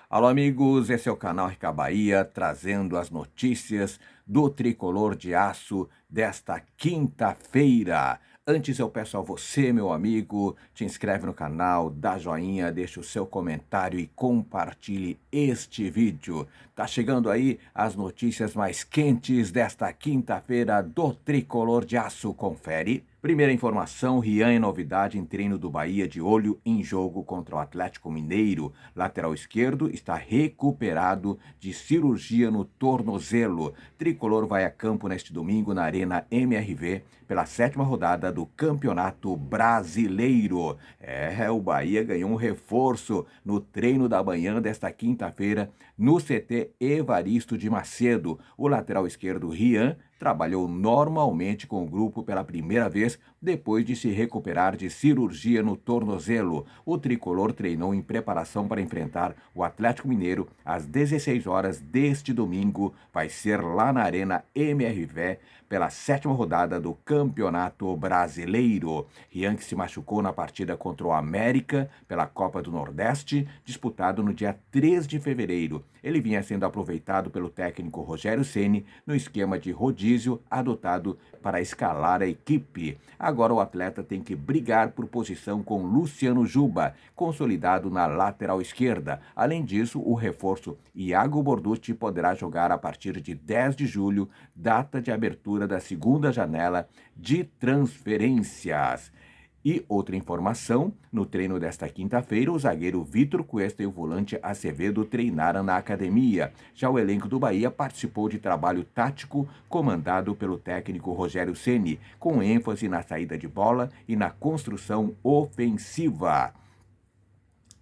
Alô, amigos, esse é o canal Rica Bahia, trazendo as notícias do Tricolor de Aço desta quinta-feira. Antes eu peço a você, meu amigo, te inscreve no canal, dá joinha, deixa o seu comentário e compartilhe este vídeo. Tá chegando aí as notícias mais quentes desta quinta-feira do Tricolor de Aço, confere. Primeira informação, Rian é novidade em treino do Bahia de olho em jogo contra o Atlético Mineiro. Lateral esquerdo está recuperado de cirurgia no tornozelo. Tricolor vai a campo neste domingo na Arena MRV pela 7ª rodada do Campeonato Brasileiro. O Bahia ganhou um reforço no treino da manhã desta quinta-feira no CT Evaristo de Macedo. O lateral esquerdo Rian trabalhou normalmente com o grupo pela primeira vez depois de se recuperar de cirurgia no tornozelo. O tricolor treinou em preparação para enfrentar o Atlético Mineiro às 16 horas deste domingo. Vai ser lá na Arena MRV pela 7ª rodada do Campeonato Brasileiro. Rian, que se machucou na partida contra o América pela Copa do Nordeste, disputado no dia 3 de fevereiro. Ele vinha sendo aproveitado pelo técnico Rogério Ceni no esquema de rodízio adotado para escalar a equipe. Agora o atleta tem que brigar por posição com Luciano Juba, consolidado na lateral esquerda. Além disso, o reforço Iago Borducci poderá jogar a partir de 10 de julho, data de abertura da segunda janela de transferências. E outra informação, no treino desta quinta-feira, o zagueiro Vitor Cuesta e o volante Acevedo treinaram na academia. Já o elenco do Bahia participou de trabalho tático comandado pelo técnico Rogério Ceni, com ênfase na saída de bola e na construção ofensiva.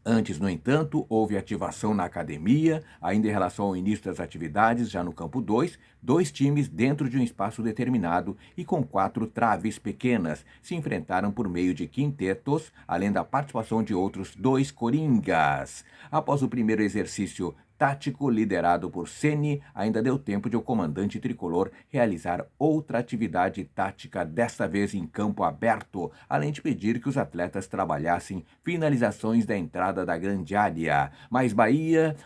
Antes, no entanto, houve ativação na academia, ainda em relação ao início das atividades, já no campo 2, dois times dentro de um espaço determinado e com 4 traves pequenas se enfrentaram por meio de quintetos, além da participação de outros 2 coringas. Após o primeiro exercício tático liderado por Ceni, ainda deu tempo de o comandante tricolor realizar outra atividade tática, desta vez em campo aberto, além de pedir que os atletas trabalhassem finalizações da entrada da grande área. Mas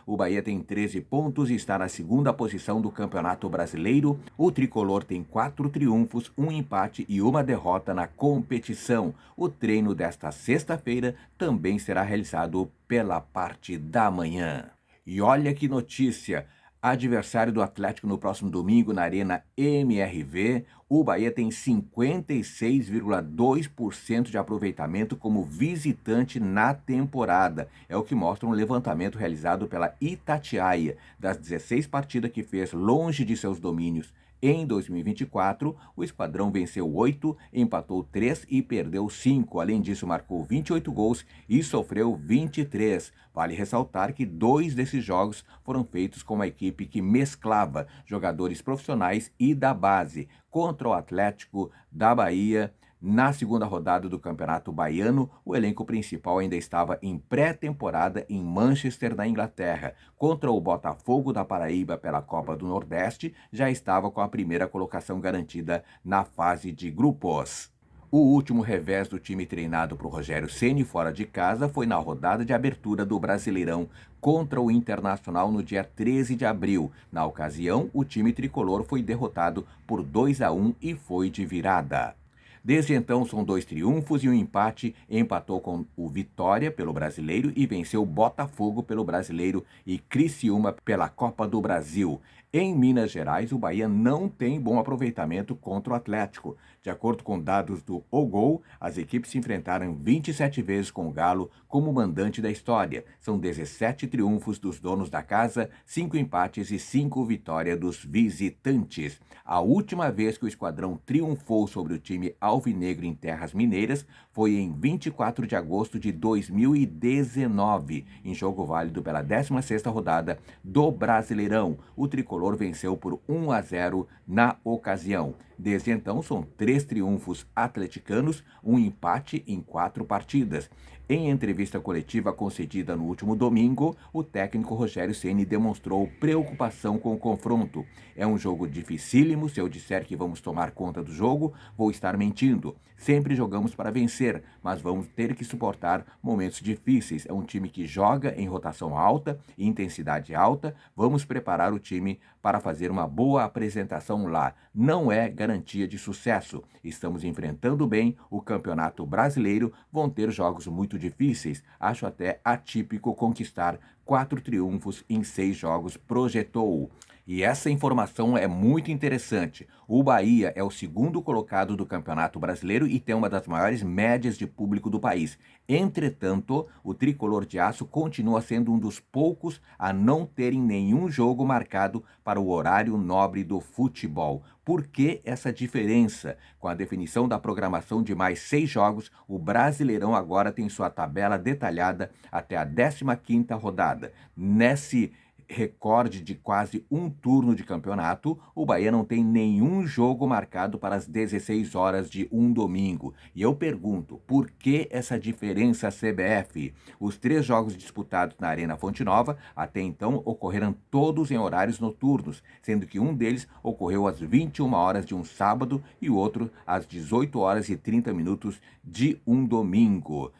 o Bahia tem 13 pontos e está na 2ª posição do Campeonato Brasileiro. O tricolor tem 4 triunfos, 1 empate e 1 derrota na competição. O treino desta sexta-feira também será realizado pela parte da manhã. E olha que notícia! Adversário do Atlético no próximo domingo na Arena MRV, o Bahia tem 56,2% de aproveitamento como visitante na temporada. É o que mostra um levantamento realizado pela Itatiaia. Das 16 partidas que fez longe de seus domínios em 2024, o esquadrão venceu 8, empatou 3 e perdeu 5. Além disso, marcou 28 gols e sofreu 23. Vale ressaltar que 2 desses jogos foram feitos com uma equipe que mesclava jogadores profissionais e da base. Contra o Atlético da Bahia, na 2ª rodada do Campeonato Baiano, o elenco principal ainda estava em pré-temporada em Manchester, na Inglaterra. Contra o Botafogo da Paraíba pela Copa do Nordeste, já estava com a primeira colocação garantida na fase de grupos. O último revés do time treinado por Rogério Ceni fora de casa foi na rodada de abertura do Brasileirão contra o Internacional no dia 13 de abril. Na ocasião, o time tricolor foi derrotado por 2-1 e foi de virada. Desde então, são 2 triunfos e um empate. Empatou com o Vitória pelo Brasileiro e venceu o Botafogo pelo Brasileiro e Criciúma pela Copa do Brasil. Em Minas Gerais, o Bahia não tem bom aproveitamento contra o Atlético. De acordo com dados do O-Gol, as equipes se enfrentaram 27 vezes com o Galo como mandante da história. São 17 triunfos dos donos da casa, 5 empates e 5 vitórias dos visitantes. A última vez que o esquadrão triunfou sobre o time alvinegro em terras mineiras foi em 24 de agosto de 2019, em jogo válido pela 16ª rodada do Brasileirão. O tricolor venceu por 1-0 na ocasião. Desde então, são 3 triunfos atleticanos, um empate em 4 partidas. Em entrevista coletiva concedida no último domingo, o técnico Rogério Ceni demonstrou preocupação com o confronto. É um jogo dificílimo, se eu disser que vamos tomar conta do jogo, vou estar mentindo. Sempre jogamos para vencer. vencer, mas vamos ter que suportar momentos difíceis. É um time que joga em rotação alta e intensidade alta. Vamos preparar o time para fazer uma boa apresentação lá. Não é garantia de sucesso. Estamos enfrentando bem o Campeonato Brasileiro, vão ter jogos muito difíceis. Acho até atípico conquistar 4 triunfos em 6 jogos, projetou. E essa informação é muito interessante. O Bahia é o segundo colocado do Campeonato Brasileiro e tem uma das maiores médias de público do país. Entretanto, o Tricolor de Aço continua sendo um dos poucos a não terem nenhum jogo marcado para o horário nobre do futebol. Por que essa diferença? Com a definição da programação de mais 6 jogos, o Brasileirão agora tem sua tabela detalhada até a 15ª rodada. Nesse recorde de quase um turno de campeonato, o Bahia não tem nenhum jogo marcado para as 16 horas de um domingo. E eu pergunto, por que essa diferença, CBF? Os 3 jogos disputados na Arena Fonte Nova até então ocorreram todos em horários noturnos, sendo que um deles ocorreu às 21 horas de um sábado e o outro às 18 horas e 30 minutos de um domingo.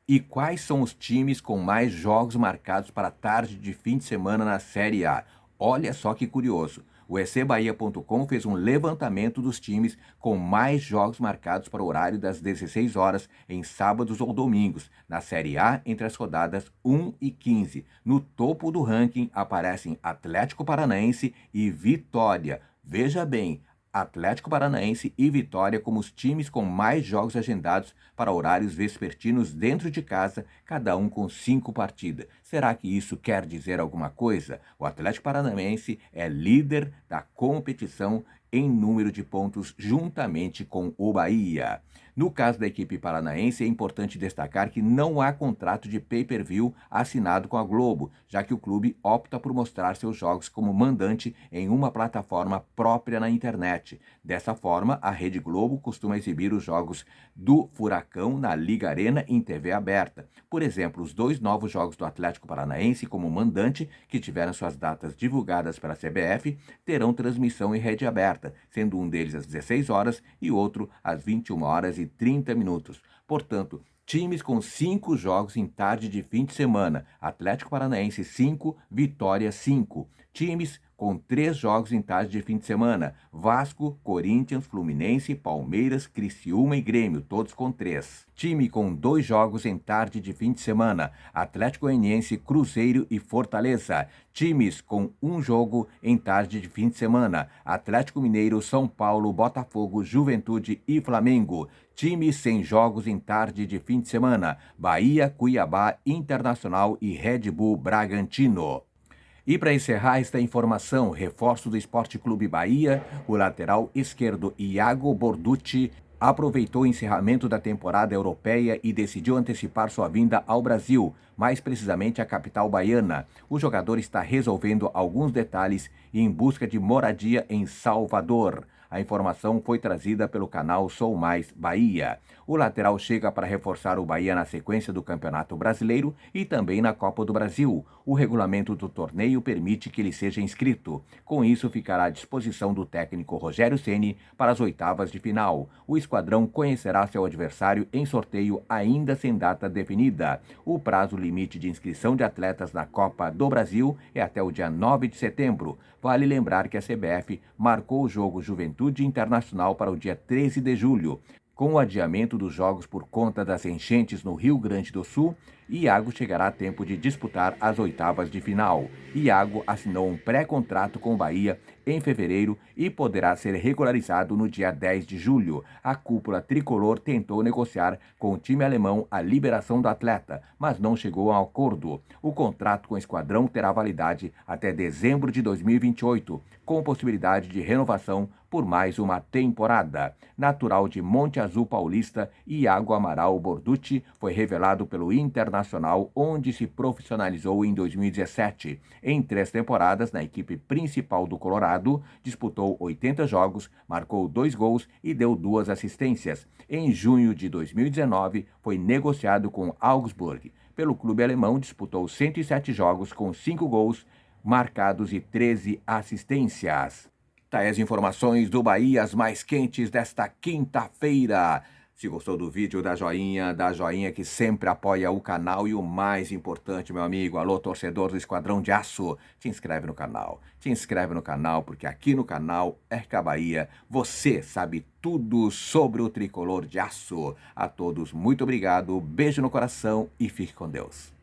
E quais são os times com mais jogos marcados para a tarde de fim de semana na Série A? Olha só que curioso. O ecbahia.com fez um levantamento dos times com mais jogos marcados para o horário das 16 horas em sábados ou domingos, na Série A entre as rodadas 1 e 15. No topo do ranking aparecem Atlético Paranaense e Vitória. Veja bem, Atlético Paranaense e Vitória como os times com mais jogos agendados para horários vespertinos dentro de casa, cada um com 5 partidas. Será que isso quer dizer alguma coisa? O Atlético Paranaense é líder da competição em número de pontos juntamente com o Bahia. No caso da equipe paranaense, é importante destacar que não há contrato de pay-per-view assinado com a Globo, já que o clube opta por mostrar seus jogos como mandante em uma plataforma própria na internet. Dessa forma, a Rede Globo costuma exibir os jogos do Furacão na Liga Arena em TV aberta. Por exemplo, os 2 novos jogos do Atlético Paranaense como mandante, que tiveram suas datas divulgadas pela CBF, terão transmissão em rede aberta, sendo um deles às 16 horas e outro às 21 horas e 30 minutos. Portanto, times com 5 jogos em tarde de fim de semana. Atlético Paranaense 5, Vitória 5. Times com 3 jogos em tarde de fim de semana. Vasco, Corinthians, Fluminense, Palmeiras, Criciúma e Grêmio, todos com 3. Time com 2 jogos em tarde de fim de semana. Atlético Goianiense, Cruzeiro e Fortaleza. Times com 1 jogo em tarde de fim de semana. Atlético Mineiro, São Paulo, Botafogo, Juventude e Flamengo. Times sem jogos em tarde de fim de semana. Bahia, Cuiabá, Internacional e Red Bull Bragantino. E para encerrar esta informação, reforço do Esporte Clube Bahia, o lateral esquerdo Iago Borducci aproveitou o encerramento da temporada europeia e decidiu antecipar sua vinda ao Brasil, mais precisamente à capital baiana. O jogador está resolvendo alguns detalhes e em busca de moradia em Salvador. A informação foi trazida pelo canal Sou Mais Bahia. O lateral chega para reforçar o Bahia na sequência do Campeonato Brasileiro e também na Copa do Brasil. O regulamento do torneio permite que ele seja inscrito. Com isso, ficará à disposição do técnico Rogério Ceni para as oitavas de final. O esquadrão conhecerá seu adversário em sorteio ainda sem data definida. O prazo limite de inscrição de atletas na Copa do Brasil é até o dia 9 de setembro. Vale lembrar que a CBF marcou o jogo Juventude Internacional para o dia 13 de julho. Com o adiamento dos jogos por conta das enchentes no Rio Grande do Sul, Iago chegará a tempo de disputar as oitavas de final. Iago assinou um pré-contrato com o Bahia em fevereiro e poderá ser regularizado no dia 10 de julho. A cúpula tricolor tentou negociar com o time alemão a liberação do atleta, mas não chegou a um acordo. O contrato com o esquadrão terá validade até dezembro de 2028, com possibilidade de renovação por mais uma temporada. Natural de Monte Azul Paulista, Iago Amaral Borducci foi revelado pelo Internacional, onde se profissionalizou em 2017. Em 3 temporadas, na equipe principal do Colorado, disputou 80 jogos, marcou 2 gols e deu 2 assistências. Em junho de 2019, foi negociado com Augsburg. Pelo clube alemão, disputou 107 jogos com 5 gols marcados e 13 assistências. Tá aí as informações do Bahia, as mais quentes desta quinta-feira. Se gostou do vídeo, dá joinha que sempre apoia o canal. E o mais importante, meu amigo, alô, torcedor do Esquadrão de Aço, te inscreve no canal. Te inscreve no canal, porque aqui no canal RK Bahia você sabe tudo sobre o tricolor de aço. A todos, muito obrigado, beijo no coração e fique com Deus.